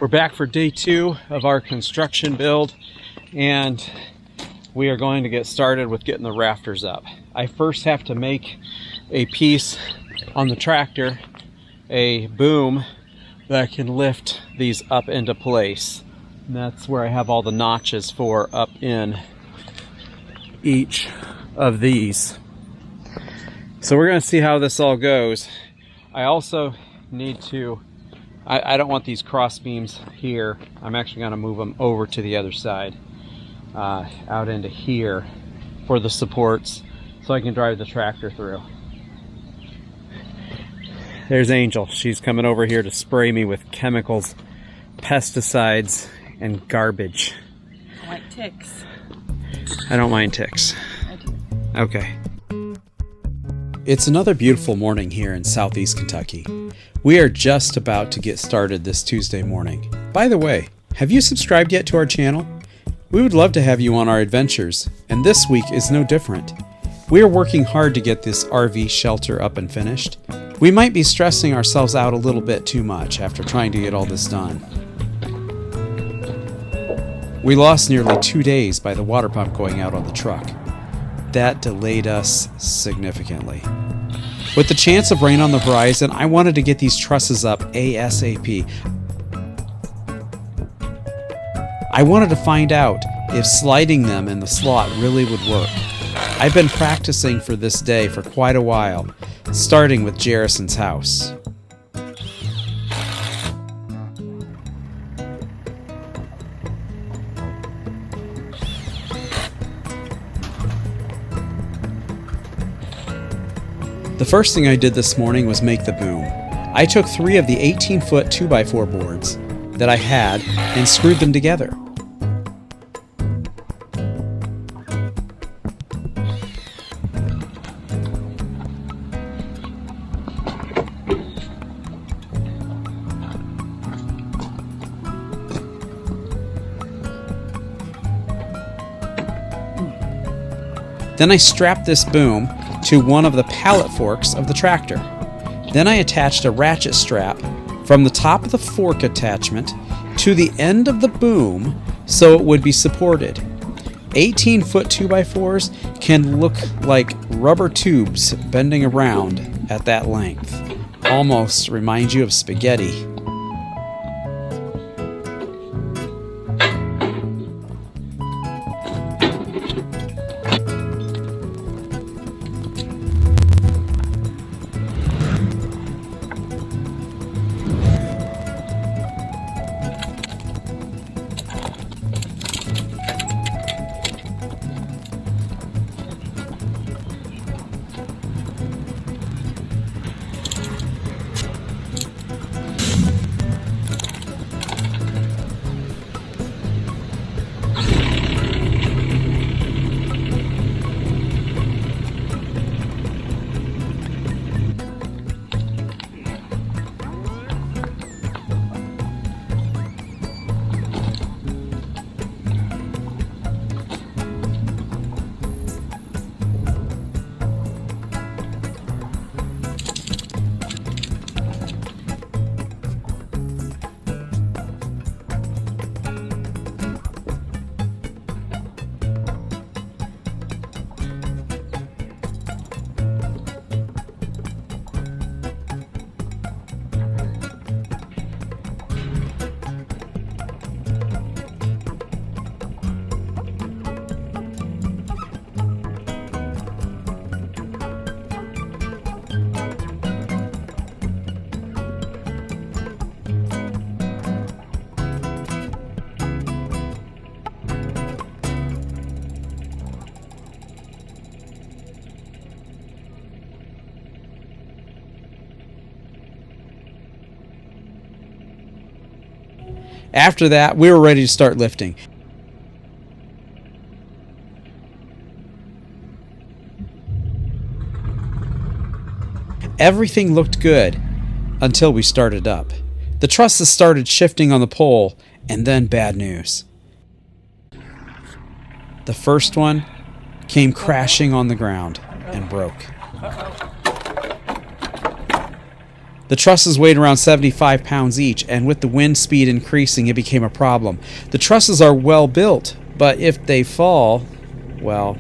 We're back for day 2 of our construction build, and we are going to get started with getting the rafters up. I first have to make a piece on the tractor, a boom that can lift these up into place. And that's where I have all the notches for up in each of these. So we're going to see how this all goes. I also need to, I don't want these cross beams here. I'm actually going to move them over to the other side, out into here for the supports so I can drive the tractor through. There's Angel. She's coming over here to spray me with chemicals, pesticides, and garbage. I like ticks. I don't mind ticks. I do. Okay. It's another beautiful morning here in southeast Kentucky. We are just about to get started this Tuesday morning. By the way, have you subscribed yet to our channel? We would love to have you on our adventures, and this week is no different. We are working hard to get this RV shelter up and finished. We might be stressing ourselves out a little bit too much after trying to get all this done. We lost nearly 2 days by the water pump going out on the truck. That delayed us significantly. With the chance of rain on the horizon, I wanted to get these trusses up ASAP. I wanted to find out if sliding them in the slot really would work. I've been practicing for this day for quite a while, starting with Jerrison's house. The first thing I did this morning was make the boom. I took 3 of the 18-foot 2x4 boards that I had and screwed them together. Then I strapped this boom to one of the pallet forks of the tractor. Then I attached a ratchet strap from the top of the fork attachment to the end of the boom so it would be supported. 18-foot 2x4s can look like rubber tubes bending around at that length. Almost reminds you of spaghetti. After that, we were ready to start lifting. Everything looked good until we started up. The trusses started shifting on the pole, and then bad news. The first one came crashing on the ground and broke. The trusses weighed around 75 pounds each, and with the wind speed increasing, it became a problem. The trusses are well built, but if they fall, well...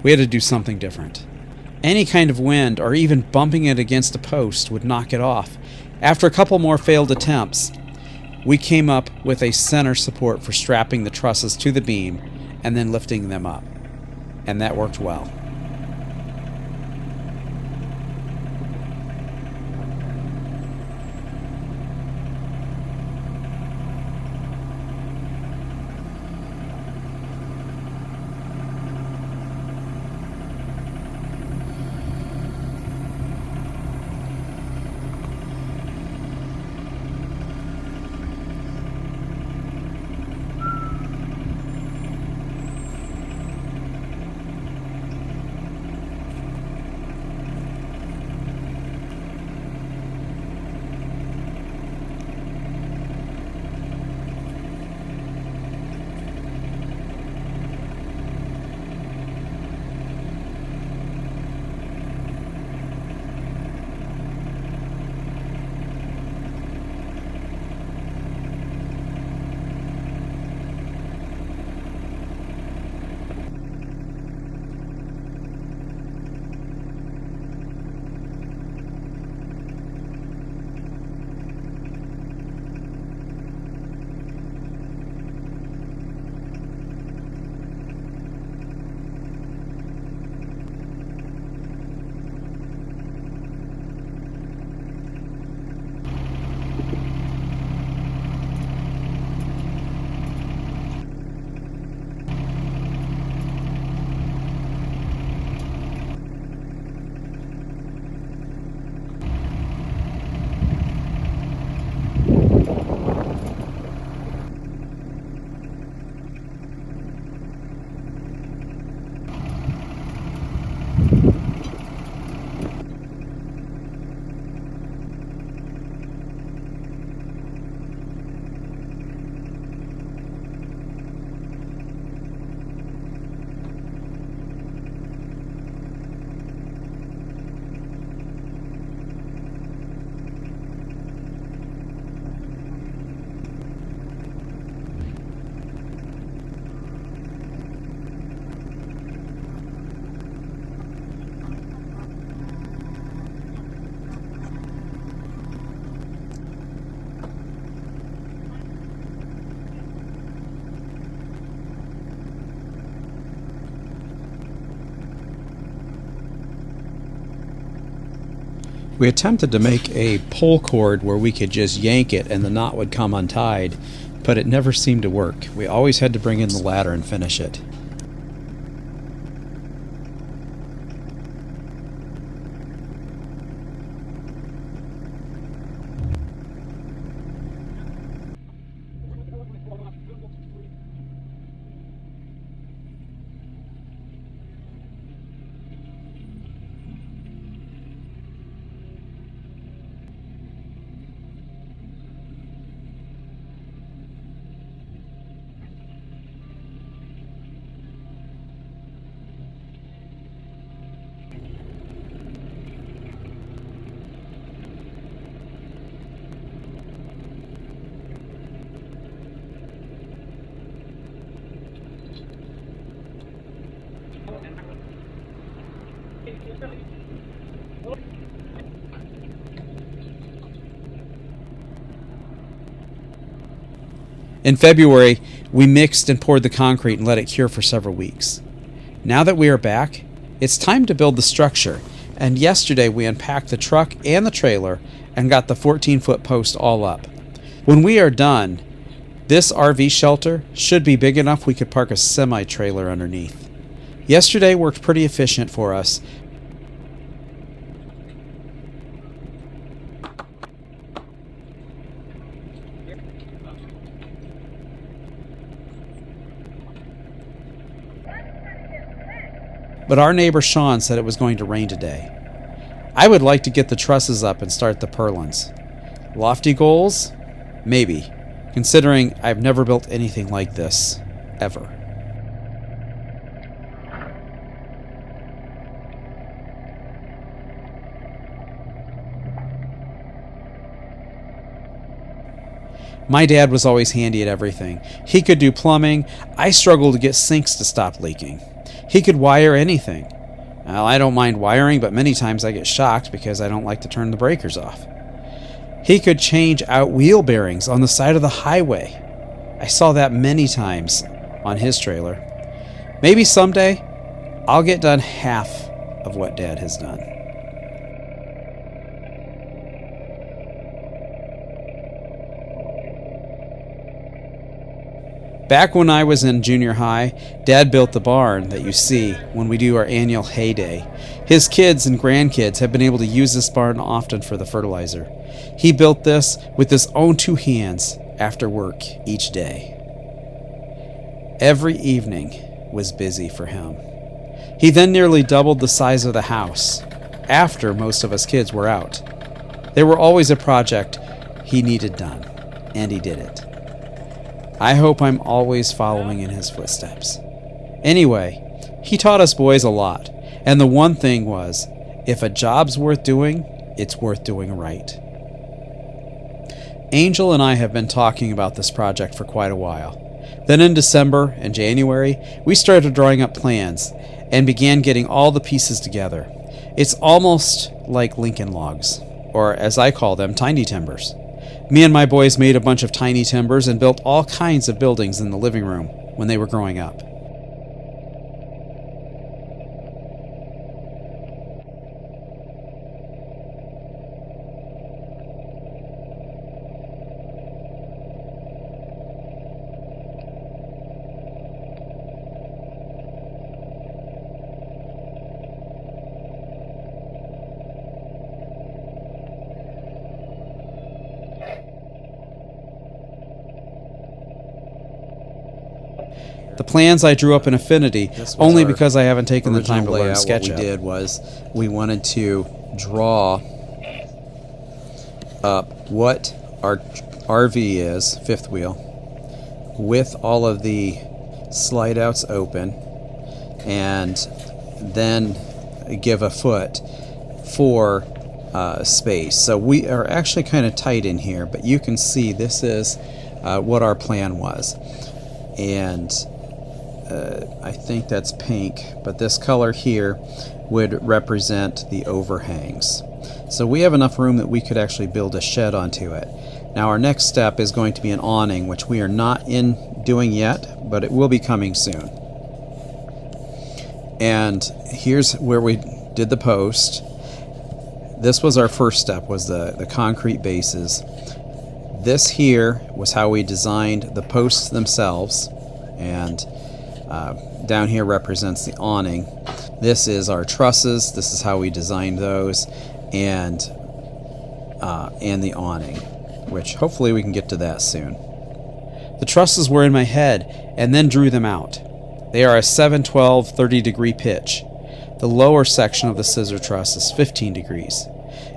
We had to do something different. Any kind of wind, or even bumping it against a post, would knock it off. After a couple more failed attempts, we came up with a center support for strapping the trusses to the beam and then lifting them up. And that worked well. We attempted to make a pull cord where we could just yank it and the knot would come untied, but it never seemed to work. We always had to bring in the ladder and finish it. In February, we mixed and poured the concrete and let it cure for several weeks. Now that we are back, it's time to build the structure, and yesterday we unpacked the truck and the trailer and got the 14-foot post all up. When we are done, this RV shelter should be big enough we could park a semi-trailer underneath. Yesterday worked pretty efficient for us. But our neighbor Sean said it was going to rain today. I would like to get the trusses up and start the Purlins. Lofty goals? Maybe, considering I've never built anything like this, ever. My dad was always handy at everything. He could do plumbing. I struggled to get sinks to stop leaking. He could wire anything. Well, I don't mind wiring, but many times I get shocked because I don't like to turn the breakers off. He could change out wheel bearings on the side of the highway. I saw that many times on his trailer. Maybe someday I'll get done half of what Dad has done. Back when I was in junior high, Dad built the barn that you see when we do our annual hay day. His kids and grandkids have been able to use this barn often for the fertilizer. He built this with his own 2 hands after work each day. Every evening was busy for him. He then nearly doubled the size of the house after most of us kids were out. There were always a project he needed done, and he did it. I hope I'm always following in his footsteps. Anyway, he taught us boys a lot, and the one thing was, if a job's worth doing, it's worth doing right. Angel and I have been talking about this project for quite a while. Then in December and January, we started drawing up plans and began getting all the pieces together. It's almost like Lincoln logs, or as I call them, tiny timbers. Me and my boys made a bunch of tiny timbers and built all kinds of buildings in the living room when they were growing up. The plans I drew up in Affinity only because I haven't taken the time to learn SketchUp. What we did was we wanted to draw up what our RV is, fifth wheel, with all of the slide outs open, and then give a foot for space. So we are actually kind of tight in here, but you can see this is what our plan was. And I think that's pink, but this color here would represent the overhangs. So we have enough room that we could actually build a shed onto it. Now our next step is going to be an awning, which we are not doing yet, but it will be coming soon. And here's where we did the post. This was our first step, was the concrete bases. This here was how we designed the posts themselves, and down here represents the awning. This is our trusses. This is how we designed those, and the awning, which hopefully we can get to that soon. The trusses were in my head and then drew them out. They are a 7/12 30-degree pitch. The lower section of the scissor truss is 15 degrees.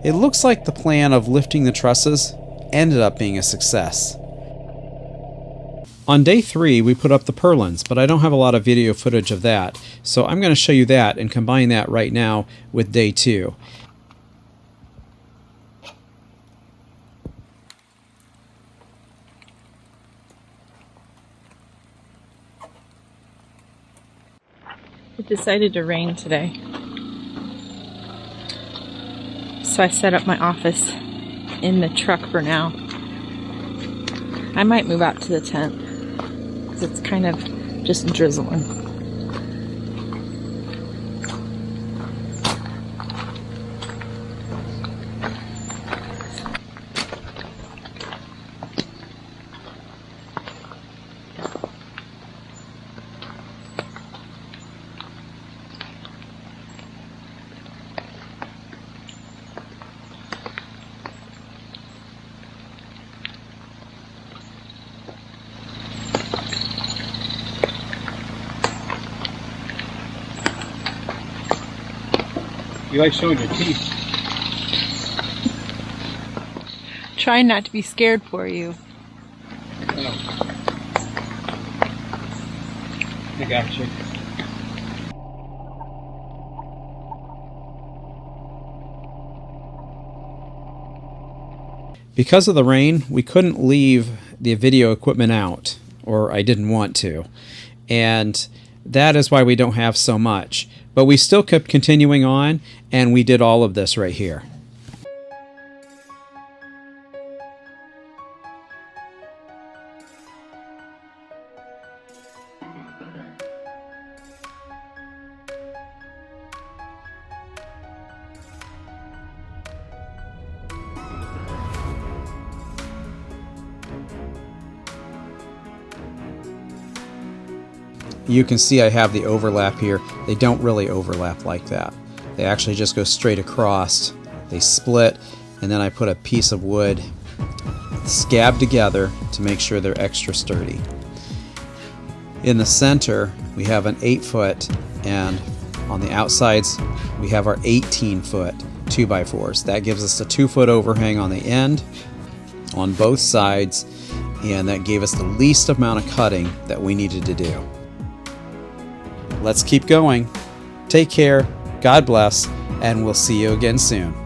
It looks like the plan of lifting the trusses ended up being a success. On day 3, we put up the Purlins, but I don't have a lot of video footage of that, so I'm going to show you that and combine that right now with day 2. It decided to rain today, so I set up my office in the truck for now. I might move out to the tent. because it's kind of just drizzling. You like showing your teeth. Trying not to be scared for you. Oh. I got you. Because of the rain, we couldn't leave the video equipment out, or I didn't want to. And that is why we don't have so much. But we still kept continuing on, and we did all of this right here. You can see I have the overlap here. They don't really overlap like that. They actually just go straight across. They split, and then I put a piece of wood scabbed together to make sure they're extra sturdy. In the center, we have an 8-foot, and on the outsides, we have our 18-foot 2x4s. That gives us a 2-foot overhang on the end, on both sides, and that gave us the least amount of cutting that we needed to do. Let's keep going. Take care, God bless, and we'll see you again soon.